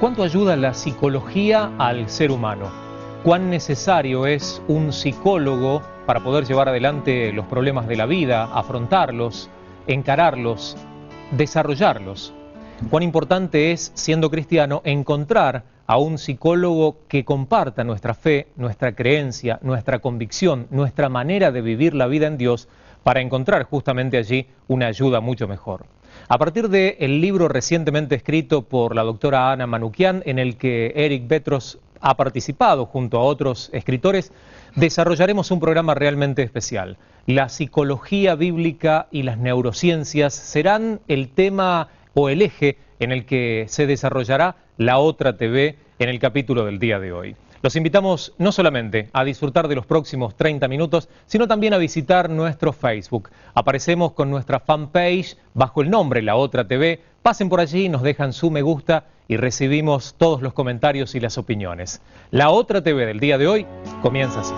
¿Cuánto ayuda la psicología al ser humano? ¿Cuán necesario es un psicólogo para poder llevar adelante los problemas de la vida, afrontarlos, encararlos, desarrollarlos? ¿Cuán importante es, siendo cristiano, encontrar a un psicólogo que comparta nuestra fe, nuestra creencia, nuestra convicción, nuestra manera de vivir la vida en Dios, para encontrar justamente allí una ayuda mucho mejor? A partir del libro recientemente escrito por la doctora Ana Manoukian, en el que Eric Betros ha participado junto a otros escritores, desarrollaremos un programa realmente especial. La psicología bíblica y las neurociencias serán el tema o el eje en el que se desarrollará La Otra TV en el capítulo del día de hoy. Los invitamos no solamente a disfrutar de los próximos 30 minutos, sino también a visitar nuestro Facebook. Aparecemos con nuestra fanpage bajo el nombre La Otra TV. Pasen por allí, nos dejan su me gusta y recibimos todos los comentarios y las opiniones. La Otra TV del día de hoy comienza así.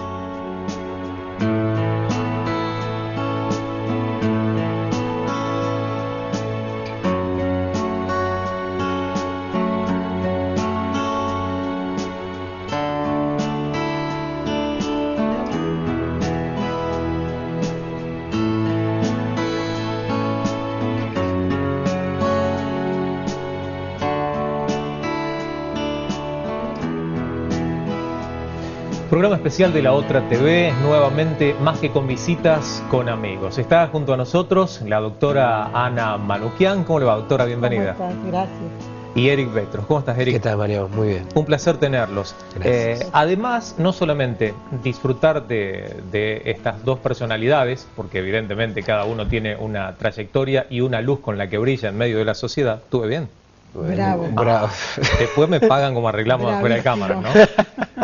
Programa especial de La Otra TV, nuevamente más que con visitas, con amigos. Está junto a nosotros la doctora Ana Manoukian. ¿Cómo le va, doctora? Bienvenida. ¿Cómo estás? Gracias. Y Eric Betros. ¿Cómo estás, Eric? ¿Qué tal, Mario? Muy bien. Un placer tenerlos. Además, no solamente disfrutar de estas dos personalidades, porque evidentemente cada uno tiene una trayectoria y una luz con la que brilla en medio de la sociedad. ¿Estuve bien? Bravo. Bravo. Después me pagan como arreglamos afuera de cámara, ¿no?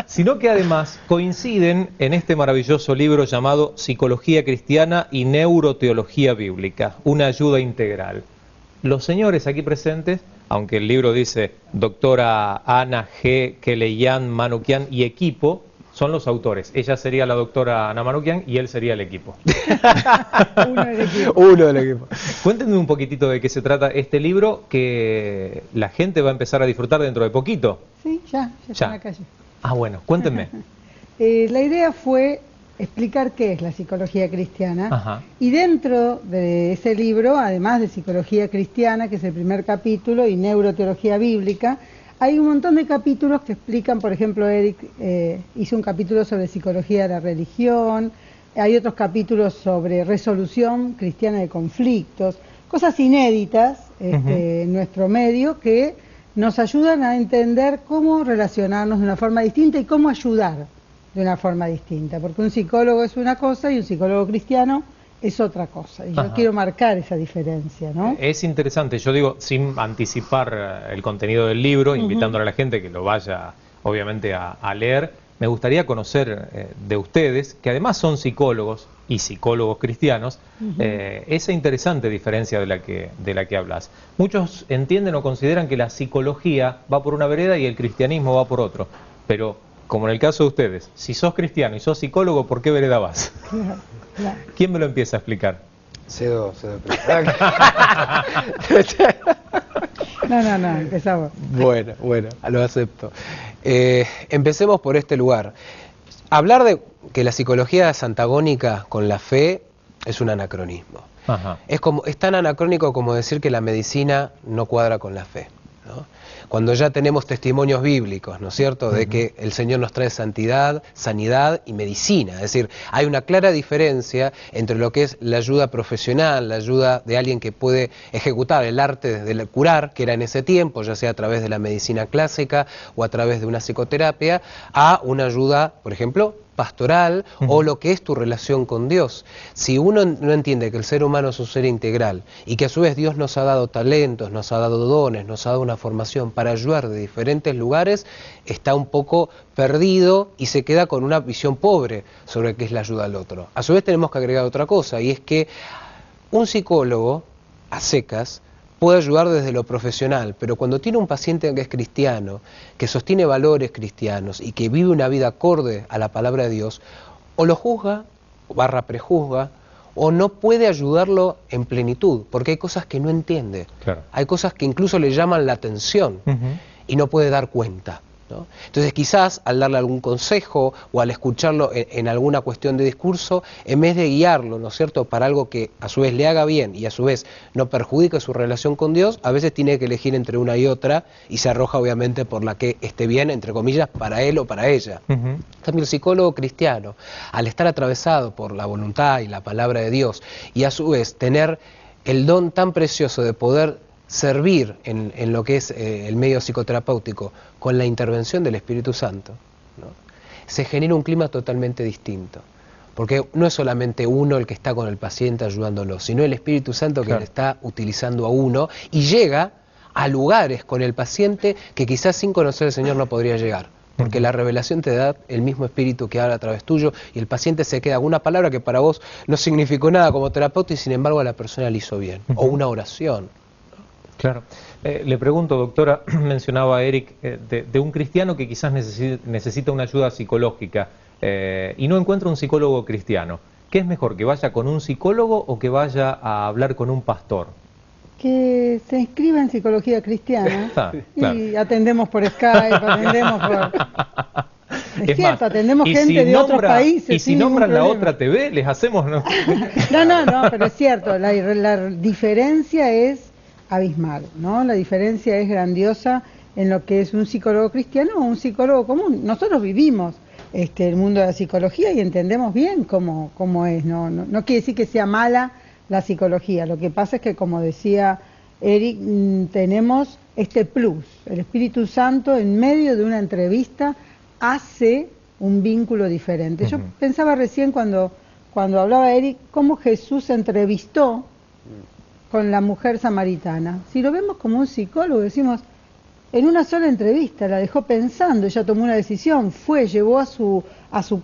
Sino que además coinciden en este maravilloso libro llamado Psicología Cristiana y Neuroteología Bíblica, una ayuda integral. Los señores aquí presentes, aunque el libro dice doctora Ana G. Keleyan Manoukian y equipo, son los autores. Ella sería la doctora Ana Manoukian y él sería el equipo. Uno del equipo. Uno del equipo. Cuéntenme un poquitito de qué se trata este libro que la gente va a empezar a disfrutar dentro de poquito. Sí, ya está en la calle. Ah, bueno, cuéntenme. La idea fue explicar qué es la psicología cristiana. Ajá. Y dentro de ese libro, además de psicología cristiana, que es el primer capítulo, y neuroteología bíblica, hay un montón de capítulos que explican, por ejemplo, Eric hizo un capítulo sobre psicología de la religión, hay otros capítulos sobre resolución cristiana de conflictos, cosas inéditas en nuestro medio que nos ayudan a entender cómo relacionarnos de una forma distinta y cómo ayudar de una forma distinta, porque un psicólogo es una cosa y un psicólogo cristiano es otra cosa, y yo quiero marcar esa diferencia, ¿no? Es interesante, yo digo, sin anticipar el contenido del libro, invitándole a la gente que lo vaya, obviamente, a leer, me gustaría conocer de ustedes, que además son psicólogos y psicólogos cristianos, esa interesante diferencia de la que hablas. Muchos entienden o consideran que la psicología va por una vereda y el cristianismo va por otro, pero como en el caso de ustedes, si sos cristiano y sos psicólogo, ¿por qué vereda vas? Claro. ¿Quién me lo empieza a explicar? Cedo. No, empezamos. Bueno, lo acepto. Empecemos por este lugar. Hablar de que la psicología es antagónica con la fe es un anacronismo. Ajá. Es tan anacrónico como decir que la medicina no cuadra con la fe, ¿no? Cuando ya tenemos testimonios bíblicos, ¿no es cierto?, de que el Señor nos trae santidad, sanidad y medicina. Es decir, hay una clara diferencia entre lo que es la ayuda profesional, la ayuda de alguien que puede ejecutar el arte de curar, que era en ese tiempo, ya sea a través de la medicina clásica o a través de una psicoterapia, a una ayuda, por ejemplo, pastoral o lo que es tu relación con Dios. Si uno no entiende que el ser humano es un ser integral y que a su vez Dios nos ha dado talentos, nos ha dado dones, nos ha dado una formación para ayudar de diferentes lugares, está un poco perdido y se queda con una visión pobre sobre qué es la ayuda al otro. A su vez tenemos que agregar otra cosa, y es que un psicólogo a secas puede ayudar desde lo profesional, pero cuando tiene un paciente que es cristiano, que sostiene valores cristianos y que vive una vida acorde a la palabra de Dios, o lo juzga, / prejuzga, o no puede ayudarlo en plenitud, porque hay cosas que no entiende. Claro. Hay cosas que incluso le llaman la atención. y no puede dar cuenta, ¿no? Entonces quizás al darle algún consejo o al escucharlo en alguna cuestión de discurso, en vez de guiarlo, ¿no es cierto?, para algo que a su vez le haga bien y a su vez no perjudique su relación con Dios, a veces tiene que elegir entre una y otra y se arroja obviamente por la que esté bien, entre comillas, para él o para ella. También el psicólogo cristiano, al estar atravesado por la voluntad y la palabra de Dios y a su vez tener el don tan precioso de poder servir en lo que es el medio psicoterapéutico con la intervención del Espíritu Santo, ¿no?, se genera un clima totalmente distinto. Porque no es solamente uno el que está con el paciente ayudándolo, sino el Espíritu Santo que le está utilizando a uno y llega a lugares con el paciente que quizás sin conocer al Señor no podría llegar. Porque la revelación te da el mismo Espíritu que habla a través tuyo y el paciente se queda con una palabra que para vos no significó nada como terapeuta y sin embargo a la persona le hizo bien. O una oración. Claro. Le pregunto, doctora, mencionaba Eric, de un cristiano que quizás necesita una ayuda psicológica y no encuentra un psicólogo cristiano. ¿Qué es mejor, que vaya con un psicólogo o que vaya a hablar con un pastor? Que se inscriba en psicología cristiana Claro. Y atendemos por Skype, atendemos por... Es cierto, más, atendemos gente de otros países. Y si nombran la otra TV, les hacemos... No, no, pero es cierto, la diferencia es abismal, ¿no? La diferencia es grandiosa en lo que es un psicólogo cristiano o un psicólogo común. Nosotros vivimos el mundo de la psicología y entendemos bien cómo es, no quiere decir que sea mala la psicología. Lo que pasa es que, como decía Eric, tenemos este plus. El Espíritu Santo en medio de una entrevista hace un vínculo diferente. Yo pensaba recién cuando hablaba Eric cómo Jesús se entrevistó con la mujer samaritana. Si lo vemos como un psicólogo, decimos, en una sola entrevista la dejó pensando, ella tomó una decisión, llevó a su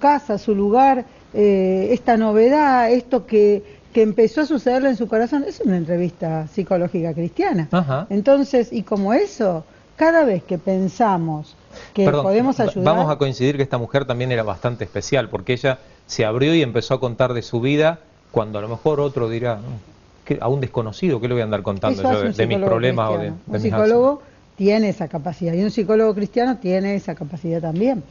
casa, a su lugar, esta novedad, esto que empezó a sucederle en su corazón. Es una entrevista psicológica cristiana. Entonces, y como eso, cada vez que pensamos que podemos ayudar... Vamos a coincidir que esta mujer también era bastante especial, porque ella se abrió y empezó a contar de su vida, cuando a lo mejor otro dirá, a un desconocido, ¿qué le voy a andar contando yo de mis problemas o de un psicólogo tiene esa capacidad, y un psicólogo cristiano tiene esa capacidad también.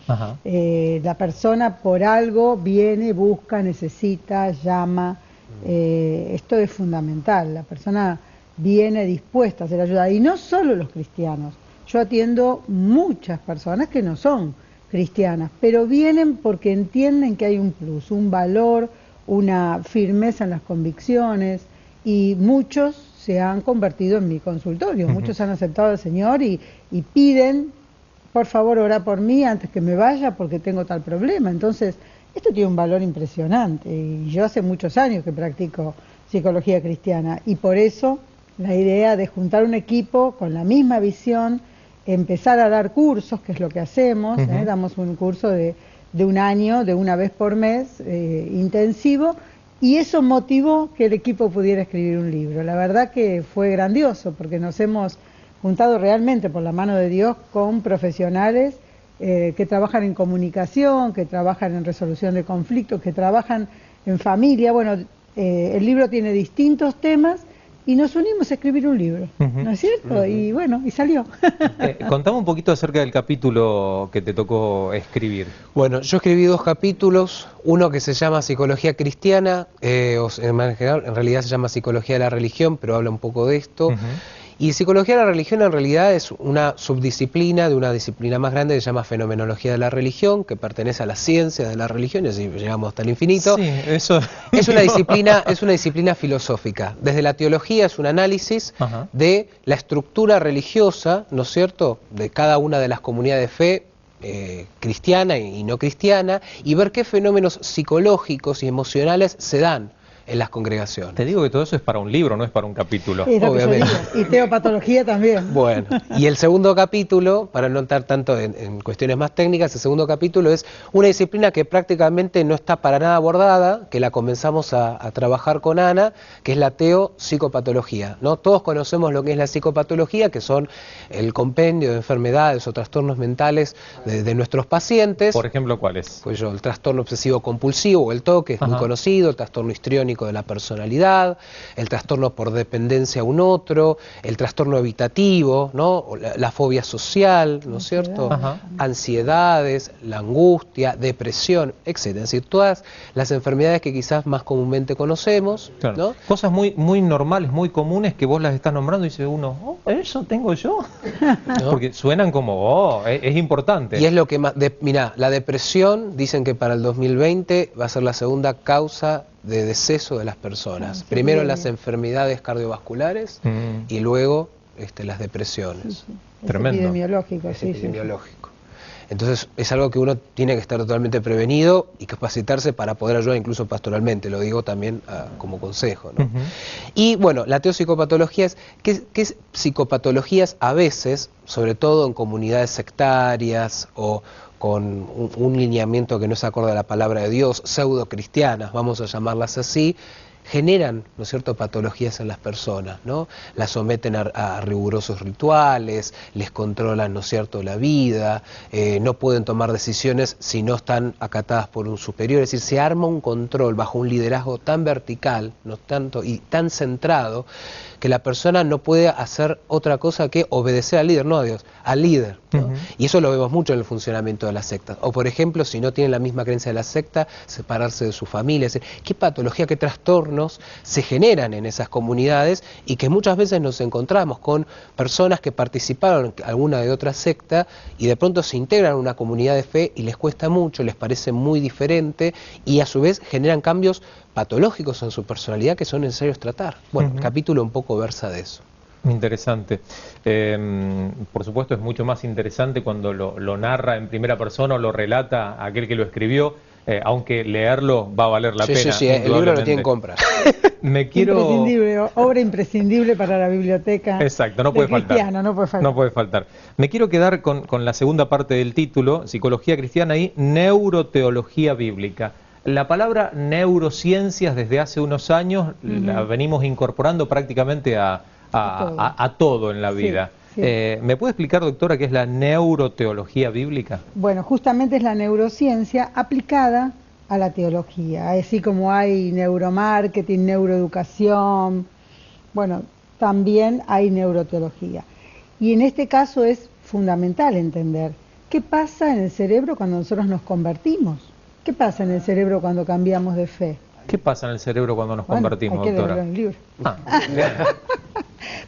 La persona por algo viene, busca, necesita, llama. Esto es fundamental. La persona viene dispuesta a hacer ayuda, y no solo los cristianos. Yo atiendo muchas personas que no son cristianas, pero vienen porque entienden que hay un plus, un valor, una firmeza en las convicciones, y muchos se han convertido en mi consultorio. Muchos han aceptado al Señor y piden, por favor, ora por mí antes que me vaya porque tengo tal problema. Entonces, esto tiene un valor impresionante, y yo hace muchos años que practico psicología cristiana, y por eso la idea de juntar un equipo con la misma visión, empezar a dar cursos, que es lo que hacemos, damos un curso de un año, de una vez por mes, intensivo, y eso motivó que el equipo pudiera escribir un libro. La verdad que fue grandioso, porque nos hemos juntado realmente por la mano de Dios con profesionales que trabajan en comunicación, que trabajan en resolución de conflictos, que trabajan en familia. Bueno, el libro tiene distintos temas y nos unimos a escribir un libro, ¿no es cierto? Y bueno, y salió. Contame un poquito acerca del capítulo que te tocó escribir. Bueno, yo escribí 2 capítulos, uno que se llama Psicología Cristiana, en realidad se llama Psicología de la Religión, pero habla un poco de esto. Y Psicología de la Religión en realidad es una subdisciplina de una disciplina más grande que se llama Fenomenología de la Religión, que pertenece a las ciencias de la religión, y así llegamos hasta el infinito. Sí, eso... Es una disciplina filosófica. Desde la teología es un análisis de la estructura religiosa, ¿no es cierto?, de cada una de las comunidades de fe, cristiana y no cristiana, y ver qué fenómenos psicológicos y emocionales se dan en las congregaciones. Te digo que todo eso es para un libro, no es para un capítulo. Obviamente. Y teopatología también. Bueno, y el segundo capítulo, para no entrar tanto en cuestiones más técnicas, el segundo capítulo es una disciplina que prácticamente no está para nada abordada, que la comenzamos a trabajar con Ana, que es la teopsicopatología, ¿no? Todos conocemos lo que es la psicopatología, que son el compendio de enfermedades o trastornos mentales de nuestros pacientes. Por ejemplo, ¿cuáles? Pues el trastorno obsesivo compulsivo, o el TOC, que es muy conocido, el trastorno histriónico trastorno de la personalidad, el trastorno por dependencia a un otro, el trastorno evitativo, ¿no? La fobia social, ¿no es cierto? Ajá. Ansiedades, la angustia, depresión, etcétera. Es decir, todas las enfermedades que quizás más comúnmente conocemos, Claro. ¿no? Cosas muy normales, muy comunes que vos las estás nombrando y dice uno, oh, ¿eso tengo yo? ¿No? Porque suenan como, oh, es importante. Y es lo que más... mirá, la depresión, dicen que para el 2020 va a ser la segunda causa de deceso de las personas. Sí, Primero bien, las bien. enfermedades cardiovasculares y luego las depresiones. Es Tremendo. epidemiológico, Es sí, sí. epidemiológico. Entonces es algo que uno tiene que estar totalmente prevenido y capacitarse para poder ayudar incluso pastoralmente, lo digo también como consejo, ¿no? Ujú. Y bueno, la teopsicopatología es que es psicopatologías a veces, sobre todo en comunidades sectarias o con un lineamiento que no se acorde a la palabra de Dios, pseudo cristianas, vamos a llamarlas así, generan, ¿no es cierto?, patologías en las personas, ¿no? Las someten a rigurosos rituales, les controlan, ¿no es cierto?, la vida, no pueden tomar decisiones si no están acatadas por un superior, es decir, se arma un control bajo un liderazgo tan vertical, no tanto y tan centrado, que la persona no puede hacer otra cosa que obedecer al líder, no a Dios, al líder, ¿no? Ujú. Y eso lo vemos mucho en el funcionamiento de las sectas. O por ejemplo, si no tienen la misma creencia de la secta, separarse de su familia. Es decir, qué patología, qué trastornos se generan en esas comunidades y que muchas veces nos encontramos con personas que participaron en alguna de otra secta y de pronto se integran a una comunidad de fe y les cuesta mucho, les parece muy diferente y a su vez generan cambios patológicos en su personalidad que son necesarios tratar. Bueno, el capítulo un poco versa de eso. Interesante. Por supuesto es mucho más interesante cuando lo narra en primera persona o lo relata aquel que lo escribió, aunque leerlo va a valer la Sí, pena. sí, sí, el libro lo indudablemente. tienen que comprar. Me quiero... Imprescindible, obra imprescindible para la biblioteca. Exacto, no del puede faltar. cristiano, no puede faltar. No puede faltar. Me quiero quedar con la segunda parte del título, Psicología Cristiana y Neuroteología Bíblica. La palabra neurociencias desde hace unos años la venimos incorporando prácticamente a todo en la Sí, vida. sí. ¿Me puede explicar, doctora, qué es la neuroteología bíblica? Bueno, justamente es la neurociencia aplicada a la teología, así como hay neuromarketing, neuroeducación, bueno, también hay neuroteología. Y en este caso es fundamental entender qué pasa en el cerebro cuando nosotros nos convertimos, qué pasa en el cerebro cuando cambiamos de fe. ¿Qué pasa en el cerebro cuando nos Bueno, convertimos, hay que doctora? leerlo en el libro. Ah, bien.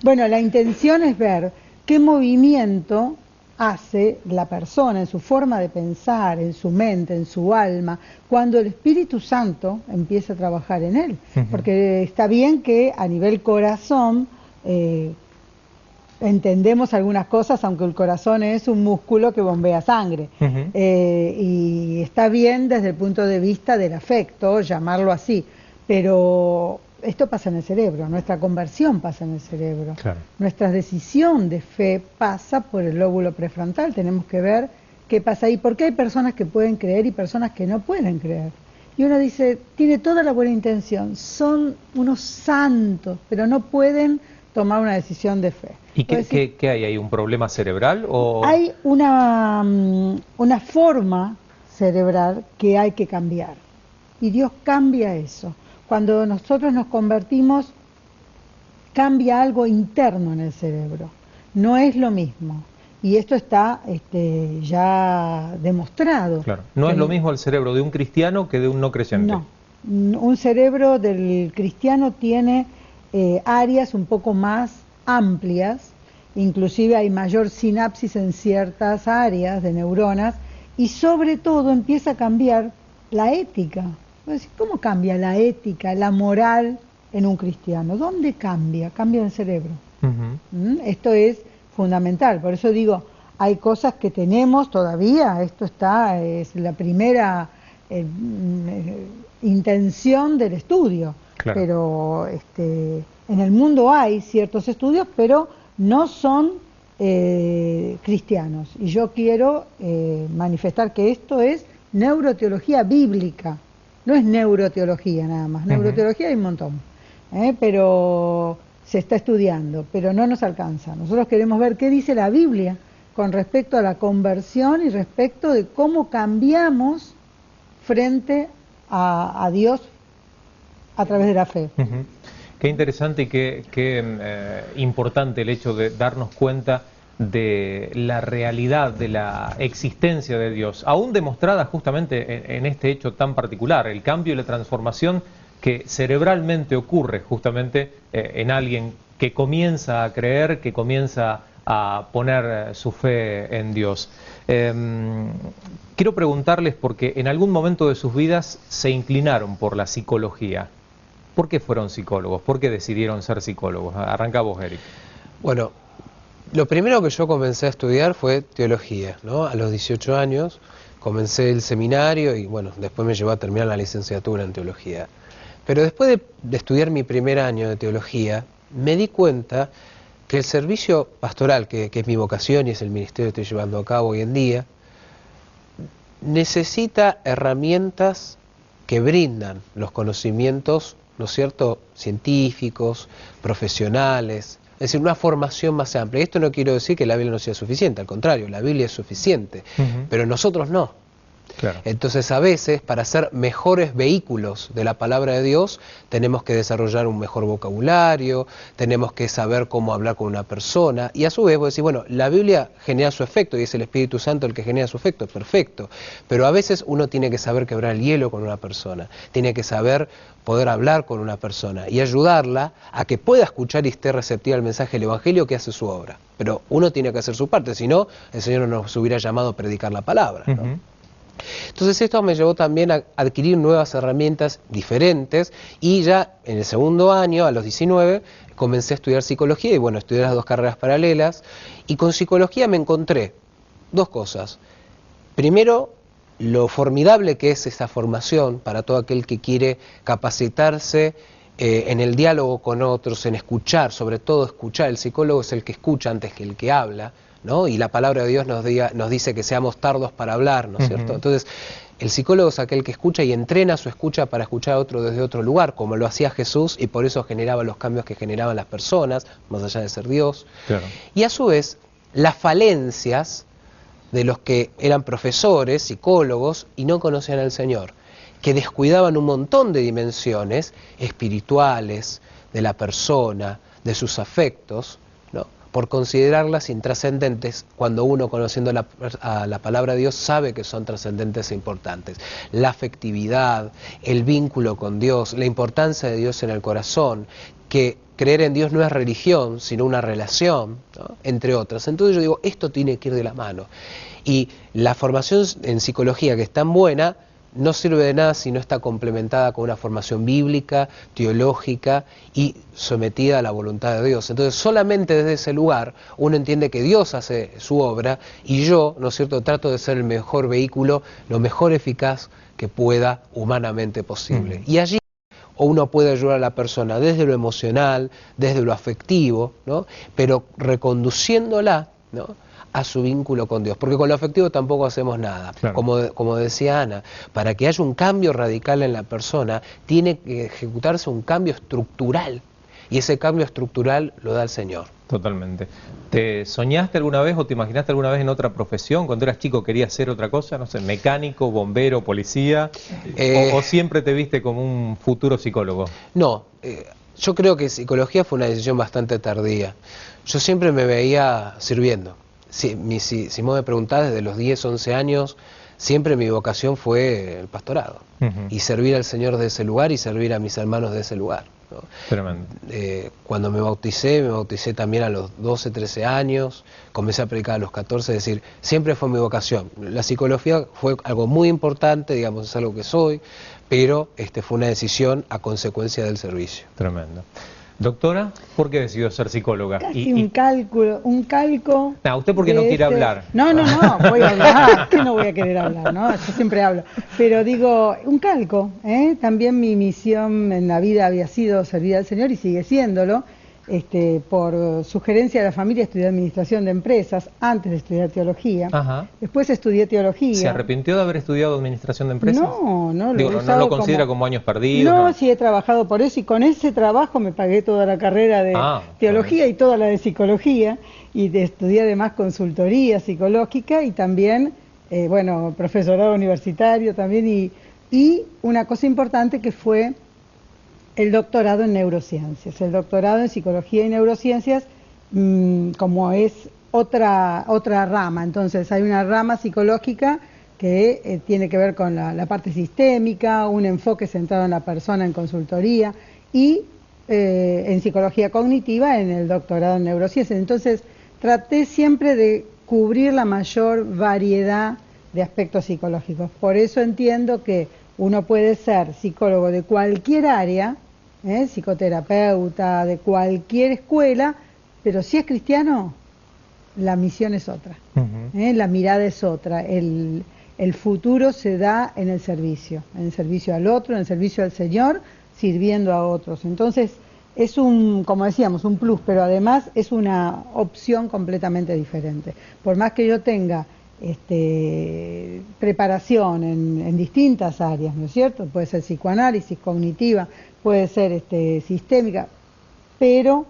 Bueno, la intención es ver qué movimiento hace la persona en su forma de pensar, en su mente, en su alma, cuando el Espíritu Santo empieza a trabajar en él. Porque está bien que a nivel corazón entendemos algunas cosas, aunque el corazón es un músculo que bombea sangre. Y está bien desde el punto de vista del afecto, llamarlo así, pero esto pasa en el cerebro, nuestra conversión pasa en el cerebro. Claro. Nuestra decisión de fe pasa por el lóbulo prefrontal, tenemos que ver qué pasa ahí, porque hay personas que pueden creer y personas que no pueden creer. Y uno dice, tiene toda la buena intención, son unos santos, pero no pueden tomar una decisión de fe. ¿Y Es decir, qué hay? ¿Hay un problema cerebral? O... hay una forma cerebral que hay que cambiar. Y Dios cambia eso. Cuando nosotros nos convertimos, cambia algo interno en el cerebro. No es lo mismo. Y esto está ya demostrado. Claro. No es lo mismo el cerebro de un cristiano que de un no creyente. No. Un cerebro del cristiano tiene áreas un poco más amplias, inclusive hay mayor sinapsis en ciertas áreas de neuronas y sobre todo empieza a cambiar la ética. ¿Cómo cambia la ética, la moral en un cristiano? ¿Dónde cambia? Cambia en el cerebro. Esto es fundamental, por eso digo, hay cosas que tenemos todavía, esto es la primera intención del estudio, Claro. pero en el mundo hay ciertos estudios, pero no son cristianos, y yo quiero manifestar que esto es neuroteología bíblica, no es neuroteología nada más, neuroteología hay un montón, pero se está estudiando, pero no nos alcanza. Nosotros queremos ver qué dice la Biblia con respecto a la conversión y respecto de cómo cambiamos frente a Dios a través de la fe. Ujú. Qué interesante y qué importante el hecho de darnos cuenta de la realidad, de la existencia de Dios, aún demostrada justamente en este hecho tan particular, el cambio y la transformación que cerebralmente ocurre justamente en alguien que comienza a creer, que comienza a poner su fe en Dios. Quiero preguntarles, porque en algún momento de sus vidas se inclinaron por la psicología. ¿Por qué fueron psicólogos? ¿Por qué decidieron ser psicólogos? Arranca vos, Eric. Bueno, lo primero que yo comencé a estudiar fue teología, ¿no? A los 18 años comencé el seminario y bueno, después me llevó a terminar la licenciatura en teología. Pero después de estudiar mi primer año de teología, me di cuenta que el servicio pastoral, que es mi vocación y es el ministerio que estoy llevando a cabo hoy en día, necesita herramientas que brindan los conocimientos, ¿no es cierto?, científicos, profesionales, es decir, una formación más amplia. Esto no quiero decir que la Biblia no sea suficiente, al contrario, la Biblia es suficiente, pero nosotros no. Claro. Entonces, a veces, para ser mejores vehículos de la palabra de Dios, tenemos que desarrollar un mejor vocabulario, tenemos que saber cómo hablar con una persona, y a su vez, vos decís, bueno, la Biblia genera su efecto, y es el Espíritu Santo el que genera su efecto, perfecto, pero a veces uno tiene que saber quebrar el hielo con una persona, tiene que saber poder hablar con una persona, y ayudarla a que pueda escuchar y esté receptiva al mensaje del Evangelio que hace su obra. Pero uno tiene que hacer su parte, si no, el Señor no nos hubiera llamado a predicar la palabra, ¿no? Entonces esto me llevó también a adquirir nuevas herramientas diferentes y ya en el segundo año, a los 19, comencé a estudiar psicología y bueno, estudié las dos carreras paralelas y con psicología me encontré dos cosas. Primero, lo formidable que es esta formación para todo aquel que quiere capacitarse en el diálogo con otros, en escuchar, sobre todo escuchar. El psicólogo es el que escucha antes que el que habla, ¿no? Y la palabra de Dios nos dice que seamos tardos para hablar, ¿no es cierto? Entonces, el psicólogo es aquel que escucha y entrena su escucha para escuchar a otro desde otro lugar, como lo hacía Jesús, y por eso generaba los cambios que generaban las personas, más allá de ser Dios. Claro. Y a su vez, las falencias de los que eran profesores, psicólogos, y no conocían al Señor, que descuidaban un montón de dimensiones espirituales de la persona, de sus afectos, ¿no?, por considerarlas intrascendentes, cuando uno, conociendo a la palabra de Dios, sabe que son trascendentes e importantes. La afectividad, el vínculo con Dios, la importancia de Dios en el corazón, que creer en Dios no es religión, sino una relación, ¿no?, entre otras. Entonces yo digo, esto tiene que ir de la mano. Y la formación en psicología, que es tan buena, no sirve de nada si no está complementada con una formación bíblica, teológica y sometida a la voluntad de Dios. Entonces, solamente desde ese lugar uno entiende que Dios hace su obra y yo, ¿no es cierto?, trato de ser el mejor vehículo, lo mejor eficaz que pueda humanamente posible. Y allí uno puede ayudar a la persona desde lo emocional, desde lo afectivo, ¿no?, pero reconduciéndola, ¿no?, a su vínculo con Dios, porque con lo afectivo tampoco hacemos nada. Claro. Como decía Ana, para que haya un cambio radical en la persona, tiene que ejecutarse un cambio estructural, y ese cambio estructural lo da el Señor. Totalmente. ¿Te soñaste alguna vez o te imaginaste alguna vez en otra profesión? Cuando eras chico querías ser otra cosa, no sé, mecánico, bombero, policía, o siempre te viste como un futuro psicólogo? No, yo creo que psicología fue una decisión bastante tardía. Yo siempre me veía sirviendo. Si vos me preguntás, desde los 10, 11 años, siempre mi vocación fue el pastorado. Y servir al Señor de ese lugar y servir a mis hermanos de ese lugar, ¿no? Tremendo. Cuando me bauticé también a los 12, 13 años, comencé a predicar a los 14, es decir, siempre fue mi vocación. La psicología fue algo muy importante, digamos, es algo que soy, pero fue una decisión a consecuencia del servicio. Tremendo. Doctora, ¿por qué decidió ser psicóloga? Casi un calco. No, ¿usted por qué no quiere hablar? No, voy a hablar, que no voy a querer hablar, ¿no? Yo siempre hablo. Pero digo, un calco, ¿eh? También mi misión en la vida había sido servir al Señor y sigue siéndolo. Por sugerencia de la familia estudié administración de empresas antes de estudiar teología. Ajá. Después estudié teología. ¿Se arrepintió de haber estudiado administración de empresas? No, Digo, no lo considera como años perdidos. No, sí he trabajado por eso y con ese trabajo me pagué toda la carrera de teología y toda la de psicología y estudié además consultoría psicológica y también, profesorado universitario también y una cosa importante que fue el doctorado en neurociencias. El doctorado en psicología y neurociencias, como es otra rama. Entonces hay una rama psicológica que tiene que ver con la parte sistémica, un enfoque centrado en la persona en consultoría, y en psicología cognitiva en el doctorado en neurociencias. Entonces traté siempre de cubrir la mayor variedad de aspectos psicológicos. Por eso entiendo que uno puede ser psicólogo de cualquier área, psicoterapeuta, de cualquier escuela, pero si es cristiano, la misión es otra, la mirada es otra, el futuro se da en el servicio al otro, en el servicio al Señor, sirviendo a otros. Entonces es como decíamos, un plus, pero además es una opción completamente diferente. Por más que yo tenga preparación en distintas áreas, ¿no es cierto? Puede ser psicoanálisis, cognitiva, puede ser sistémica, pero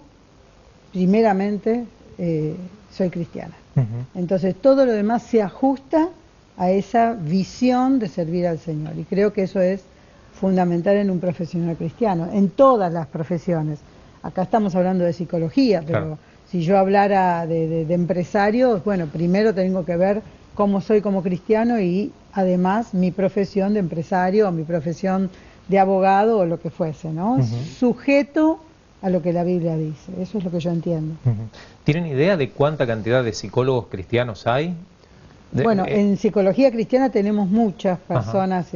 primeramente soy cristiana. Entonces todo lo demás se ajusta a esa visión de servir al Señor, y creo que eso es fundamental en un profesional cristiano, en todas las profesiones. Acá estamos hablando de psicología, pero claro, si yo hablara de empresarios, bueno, primero tengo que ver cómo soy como cristiano y además mi profesión de empresario o mi profesión de abogado o lo que fuese, ¿no? Sujeto a lo que la Biblia dice. Eso es lo que yo entiendo. ¿Tienen idea de cuánta cantidad de psicólogos cristianos hay? Bueno, en psicología cristiana tenemos muchas personas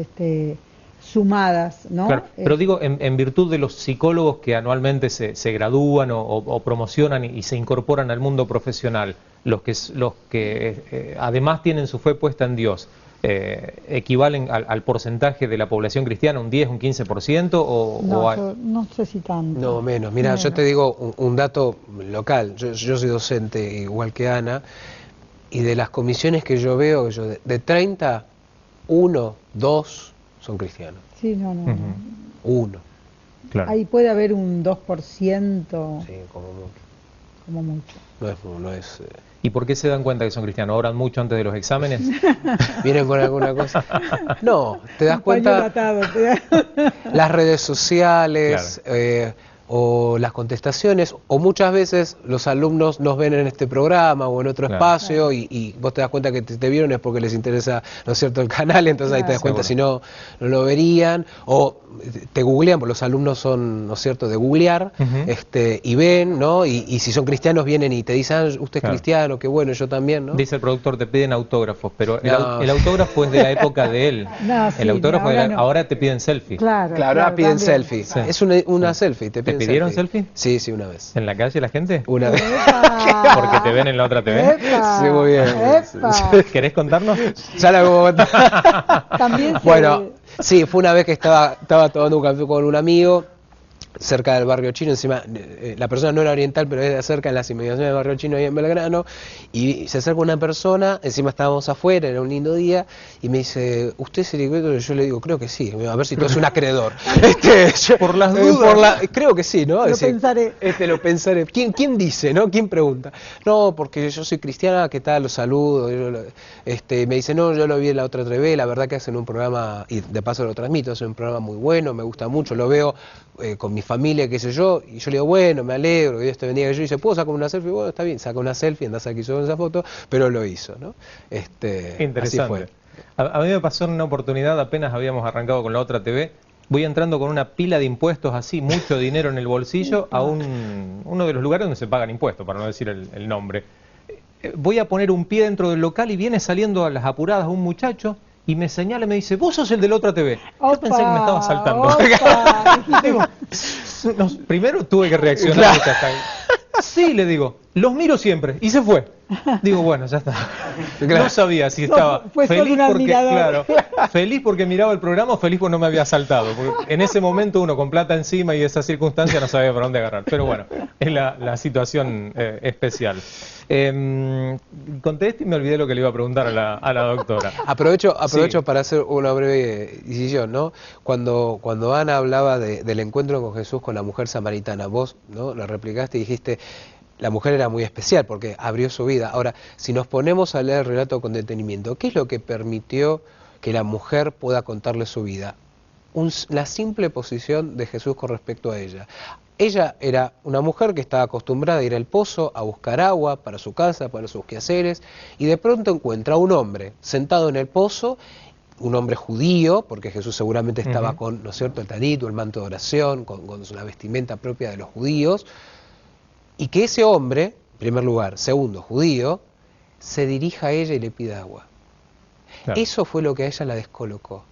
sumadas, ¿no? Claro, pero digo, en virtud de los psicólogos que anualmente se gradúan o promocionan y se incorporan al mundo profesional, los que además tienen su fe puesta en Dios, ¿equivalen al porcentaje de la población cristiana, un 10, un 15%? Yo no sé si tanto. No, menos. Mira, yo te digo un dato local. Yo soy docente igual que Ana, y de las comisiones que yo veo, de 30, 1, 2... son cristianos. Sí, no. Uno. Claro. Ahí puede haber un 2%. Sí, como mucho. Como mucho. No es ¿Y por qué se dan cuenta que son cristianos? ¿Oran mucho antes de los exámenes? ¿Vienen con alguna cosa? No, te das cuenta. Las redes sociales, claro, o las contestaciones, o muchas veces los alumnos nos ven en este programa o en otro espacio, y vos te das cuenta que te vieron es porque les interesa, ¿no es cierto?, el canal, entonces ahí te das cuenta, si no, no lo verían, o te googlean, porque los alumnos son, ¿no es cierto?, de googlear, y ven, ¿no? Y si son cristianos vienen y te dicen, usted es cristiano, qué bueno, yo también, ¿no? Dice el productor, te piden autógrafos, pero el autógrafo es de la época de él. El autógrafo ahora te piden selfie. Claro, ahora piden selfie. Sí. Es una selfie, te piden. ¿Te pidieron selfie? Sí, una vez. ¿En la calle la gente? Una vez. Porque te ven en la otra TV. Sí, muy bien. ¿Querés contarnos? Ya la voy a contar. También bueno, sí, fue una vez que estaba tomando un café con un amigo cerca del barrio chino, encima la persona no era oriental, pero era cerca, en las inmediaciones del barrio chino ahí en Belgrano, y se acerca una persona, encima estábamos afuera, era un lindo día, y me dice, ¿usted es el Heriberto? Yo le digo, creo que sí, a ver si tú eres un acreedor. Por las dudas. Creo que sí, ¿no? Lo pensaré. Lo pensaré. ¿Quién dice, no? ¿Quién pregunta? No, porque yo soy cristiana, ¿qué tal? Los saludo. Me dice, no, yo lo vi en la otra TV, la verdad que hacen un programa, y de paso lo transmito, hacen un programa muy bueno, me gusta mucho, lo veo con mi familia, qué sé yo, y yo le digo, bueno, me alegro, que Dios te bendiga. Y yo dice, ¿puedo sacar una selfie? Bueno, está bien, saca una selfie, andás aquí con esa foto, pero lo hizo, ¿no? Interesante. Así fue. A mí me pasó en una oportunidad, apenas habíamos arrancado con la otra TV, voy entrando con una pila de impuestos así, mucho dinero en el bolsillo, a uno de los lugares donde se pagan impuestos, para no decir el nombre. Voy a poner un pie dentro del local y viene saliendo a las apuradas un muchacho y me señala y me dice, vos sos el de la otra TV. Yo pensé que me estaba asaltando. Digo, primero tuve que reaccionar. Claro. Sí, le digo, los miro siempre. Y se fue. Digo, bueno, ya está. No sabía si estaba feliz porque miraba el programa o feliz porque no me había asaltado. Porque en ese momento uno con plata encima y esa circunstancia no sabía por dónde agarrar. Pero bueno, es la situación especial. Conté esto y me olvidé lo que le iba a preguntar a la doctora. Aprovecho para hacer una breve decisión, ¿no? Cuando Ana hablaba del encuentro con Jesús con la mujer samaritana, vos, ¿no?, lo replicaste y dijiste, la mujer era muy especial porque abrió su vida. Ahora, si nos ponemos a leer el relato con detenimiento, ¿qué es lo que permitió que la mujer pueda contarle su vida? la simple posición de Jesús con respecto a ella. Ella era una mujer que estaba acostumbrada a ir al pozo a buscar agua para su casa, para sus quehaceres, y de pronto encuentra a un hombre sentado en el pozo, un hombre judío, porque Jesús seguramente estaba con, ¿no es cierto?, el tanito, el manto de oración, con la vestimenta propia de los judíos, y que ese hombre, en primer lugar, segundo, judío, se dirija a ella y le pida agua. Claro. Eso fue lo que a ella la descolocó.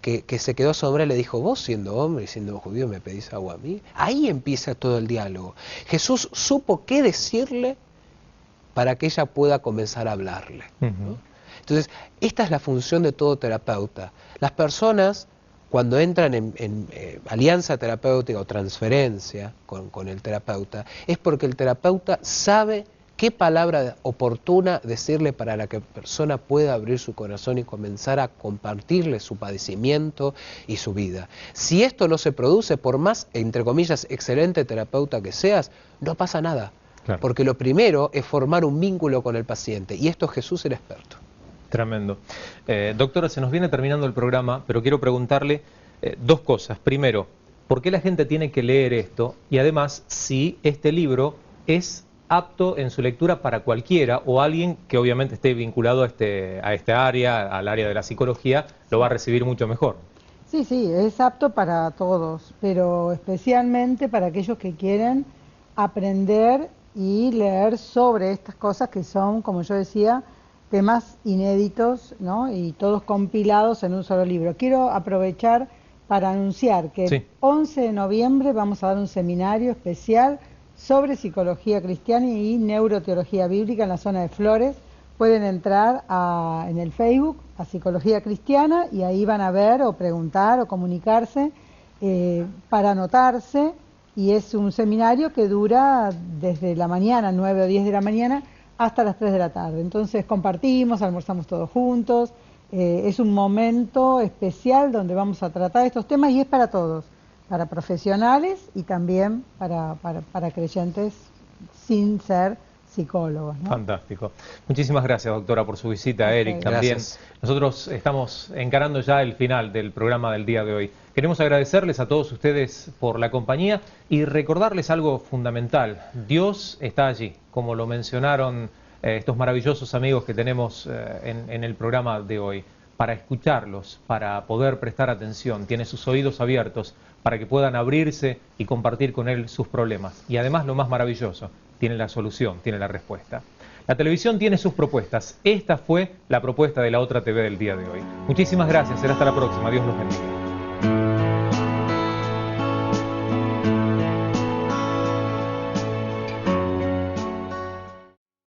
Que se quedó asombrada y le dijo, vos siendo hombre y siendo judío me pedís agua a mí. Ahí empieza todo el diálogo. Jesús supo qué decirle para que ella pueda comenzar a hablarle, ¿no? Entonces, esta es la función de todo terapeuta. Las personas, cuando entran en alianza terapéutica o transferencia con el terapeuta, es porque el terapeuta sabe qué palabra oportuna decirle para la que la persona pueda abrir su corazón y comenzar a compartirle su padecimiento y su vida. Si esto no se produce, por más, entre comillas, excelente terapeuta que seas, no pasa nada. Claro. Porque lo primero es formar un vínculo con el paciente, y esto Jesús era experto. Tremendo. Doctora, se nos viene terminando el programa, pero quiero preguntarle dos cosas. Primero, ¿por qué la gente tiene que leer esto? Y además, si este libro es apto en su lectura para cualquiera o alguien que obviamente esté vinculado a esta área, al área de la psicología, lo va a recibir mucho mejor. Sí, sí, es apto para todos, pero especialmente para aquellos que quieren aprender y leer sobre estas cosas que son, como yo decía, temas inéditos, ¿no? Y todos compilados en un solo libro. Quiero aprovechar para anunciar que el 11 de noviembre vamos a dar un seminario especial sobre psicología cristiana y neuroteología bíblica en la zona de Flores. Pueden entrar en el Facebook a Psicología Cristiana y ahí van a ver o preguntar o comunicarse para anotarse, y es un seminario que dura desde la mañana, 9 o 10 de la mañana, hasta las 3 de la tarde. Entonces compartimos, almorzamos todos juntos, es un momento especial donde vamos a tratar estos temas y es para todos, para profesionales y también para creyentes sin ser psicólogos, ¿no? Fantástico. Muchísimas gracias, doctora, por su visita. Eric, también. Gracias. Nosotros estamos encarando ya el final del programa del día de hoy. Queremos agradecerles a todos ustedes por la compañía y recordarles algo fundamental. Dios está allí, como lo mencionaron estos maravillosos amigos que tenemos en el programa de hoy, para escucharlos, para poder prestar atención. Tiene sus oídos abiertos para que puedan abrirse y compartir con Él sus problemas. Y además, lo más maravilloso, tiene la solución, tiene la respuesta. La televisión tiene sus propuestas. Esta fue la propuesta de La Otra TV del día de hoy. Muchísimas gracias. Será hasta la próxima. Dios los bendiga.